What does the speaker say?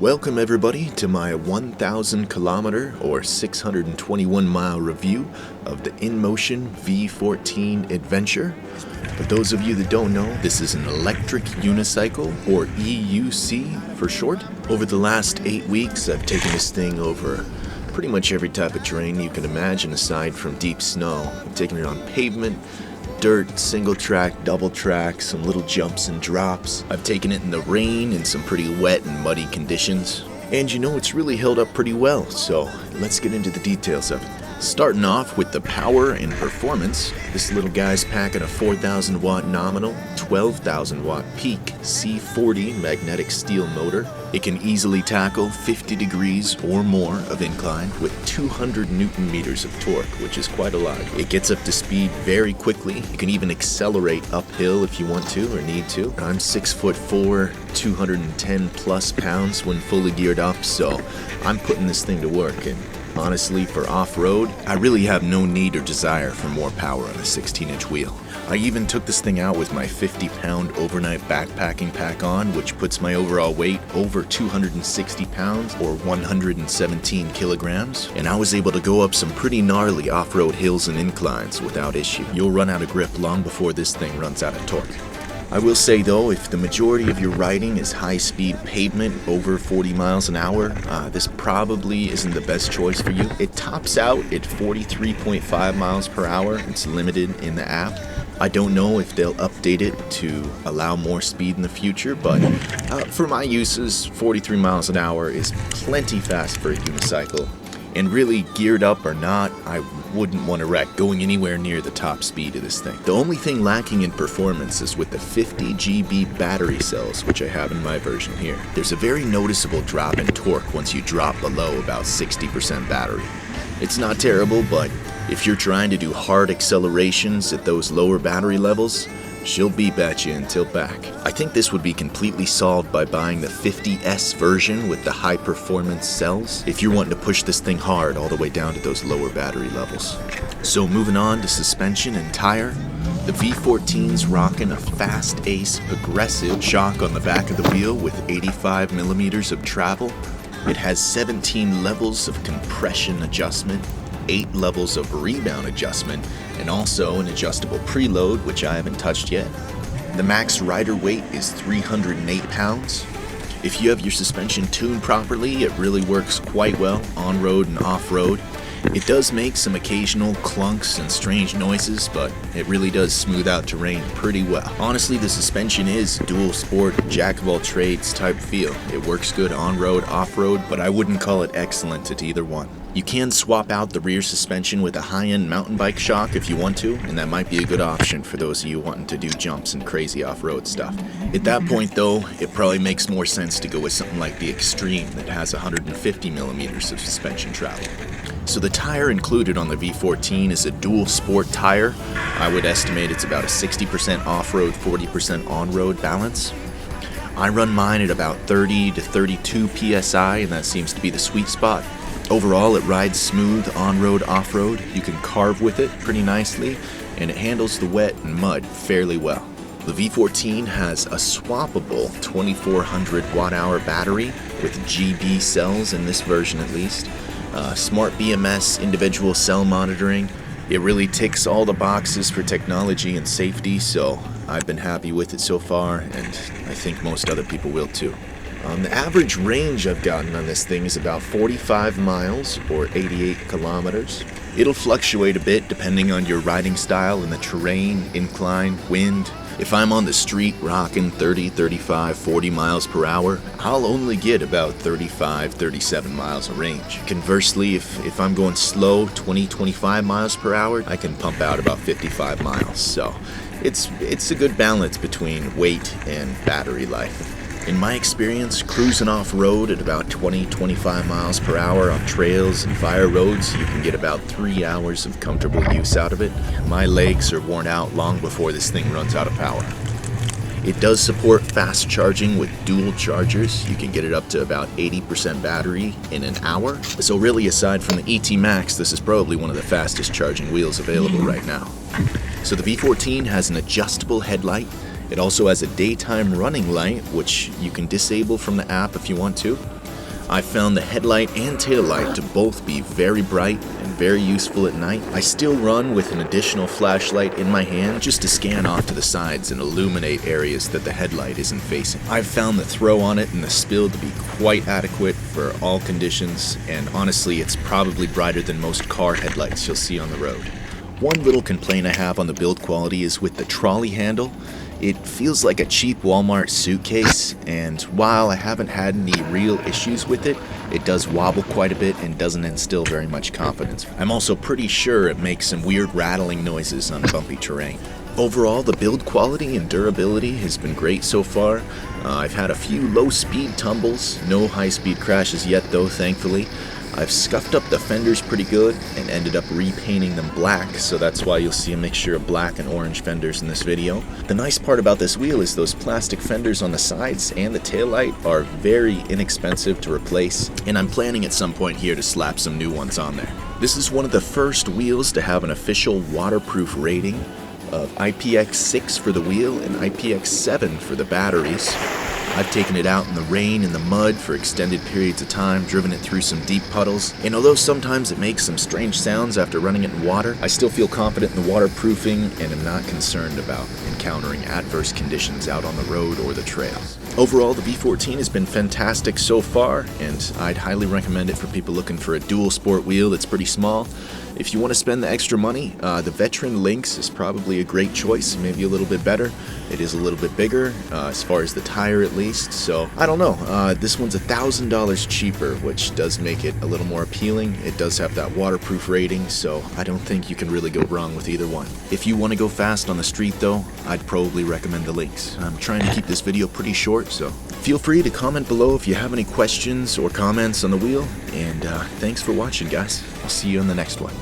Welcome everybody to my 1,000 kilometer or 621 mile review of the Inmotion V14 Adventure. For those of you that don't know, this is an electric unicycle, or EUC for short. Over the last 8 weeks, I've taken this thing over pretty much every type of terrain you can imagine aside from deep snow. I've taken it on pavement, dirt, single track, double track, some little jumps and drops. I've taken it in the rain in some pretty wet and muddy conditions. And you know, it's really held up pretty well, so let's get into the details of it. Starting off with the power and performance, this little guy's packing a 4,000 watt nominal, 12,000 watt peak C40 magnetic steel motor. It can easily tackle 50 degrees or more of incline with 200 Newton meters of torque, which is quite a lot. It gets up to speed very quickly. You can even accelerate uphill if you want to or need to. I'm 6'4", 210 plus pounds when fully geared up, so I'm putting this thing to work. And honestly, for off-road, I really have no need or desire for more power on a 16-inch wheel. I even took this thing out with my 50-pound overnight backpacking pack on, which puts my overall weight over 260 pounds or 117 kilograms, and I was able to go up some pretty gnarly off-road hills and inclines without issue. You'll run out of grip long before this thing runs out of torque. I will say though, if the majority of your riding is high-speed pavement over 40 miles an hour, this probably isn't the best choice for you. It tops out at 43.5 miles per hour. It's limited in the app. I don't know if they'll update it to allow more speed in the future, but for my uses, 43 miles an hour is plenty fast for a unicycle. And really, geared up or not, I wouldn't want to wreck going anywhere near the top speed of this thing. The only thing lacking in performance is with the 50 GB battery cells, which I have in my version here. There's a very noticeable drop in torque once you drop below about 60% battery. It's not terrible, but if you're trying to do hard accelerations at those lower battery levels, she'll beep at you and tilt back. I think this would be completely solved by buying the 50S version with the high performance cells if you're wanting to push this thing hard all the way down to those lower battery levels. So moving on to suspension and tire, the V14's rocking a Fast Ace progressive shock on the back of the wheel with 85 millimeters of travel. It has 17 levels of compression adjustment, 8 levels of rebound adjustment, and also an adjustable preload, which I haven't touched yet. The max rider weight is 308 pounds. If you have your suspension tuned properly, it really works quite well on-road and off-road. It does make some occasional clunks and strange noises, but it really does smooth out terrain pretty well. Honestly, the suspension is dual sport, jack of all trades type feel. It works good on-road, off-road, but I wouldn't call it excellent at either one. You can swap out the rear suspension with a high-end mountain bike shock if you want to, and that might be a good option for those of you wanting to do jumps and crazy off-road stuff. At that point though, it probably makes more sense to go with something like the Extreme that has 150 millimeters of suspension travel. So the tire included on the V14 is a dual sport tire. I would estimate it's about a 60% off-road, 40% on-road balance. I run mine at about 30 to 32 PSI, and that seems to be the sweet spot. Overall, it rides smooth on-road, off-road. You can carve with it pretty nicely, and it handles the wet and mud fairly well. The V14 has a swappable 2400 watt-hour battery with GB cells in this version at least. Smart BMS, individual cell monitoring. It really ticks all the boxes for technology and safety, so I've been happy with it so far, and I think most other people will too. The average range I've gotten on this thing is about 45 miles or 88 kilometers. It'll fluctuate a bit depending on your riding style and the terrain, incline, wind. If I'm on the street rocking 30, 35, 40 miles per hour, I'll only get about 35, 37 miles of range. Conversely, if I'm going slow, 20, 25 miles per hour, I can pump out about 55 miles. So it's a good balance between weight and battery life. In my experience, cruising off-road at about 20-25 miles per hour on trails and fire roads, you can get about 3 hours of comfortable use out of it. My legs are worn out long before this thing runs out of power. It does support fast charging with dual chargers. You can get it up to about 80% battery in an hour. So really, aside from the ET Max, this is probably one of the fastest charging wheels available right now. So the V14 has an adjustable headlight. It also has a daytime running light, which you can disable from the app if you want to. I found the headlight and tail light to both be very bright and very useful at night. I still run with an additional flashlight in my hand just to scan off to the sides and illuminate areas that the headlight isn't facing. I've found the throw on it and the spill to be quite adequate for all conditions, and honestly it's probably brighter than most car headlights you'll see on the road. One little complaint I have on the build quality is with the trolley handle. It feels like a cheap Walmart suitcase, and while I haven't had any real issues with it, it does wobble quite a bit and doesn't instill very much confidence. I'm also pretty sure it makes some weird rattling noises on bumpy terrain. Overall, the build quality and durability has been great so far. I've had a few low-speed tumbles, no high-speed crashes yet though, thankfully. I've scuffed up the fenders pretty good and ended up repainting them black, so that's why you'll see a mixture of black and orange fenders in this video. The nice part about this wheel is those plastic fenders on the sides and the taillight are very inexpensive to replace, and I'm planning at some point here to slap some new ones on there. This is one of the first wheels to have an official waterproof rating of IPX6 for the wheel and IPX7 for the batteries. I've taken it out in the rain and the mud for extended periods of time, driven it through some deep puddles, and although sometimes it makes some strange sounds after running it in water, I still feel confident in the waterproofing and am not concerned about encountering adverse conditions out on the road or the trails. Overall, the V14 has been fantastic so far, and I'd highly recommend it for people looking for a dual sport wheel that's pretty small. If you want to spend the extra money, the Veteran Lynx is probably a great choice, maybe a little bit better. It is a little bit bigger, as far as the tire at least, so I don't know. This one's $1,000 cheaper, which does make it a little more appealing. It does have that waterproof rating, so I don't think you can really go wrong with either one. If you want to go fast on the street though, I'd probably recommend the Lynx. I'm trying to keep this video pretty short, so feel free to comment below if you have any questions or comments on the wheel, and thanks for watching, guys. I'll see you in the next one.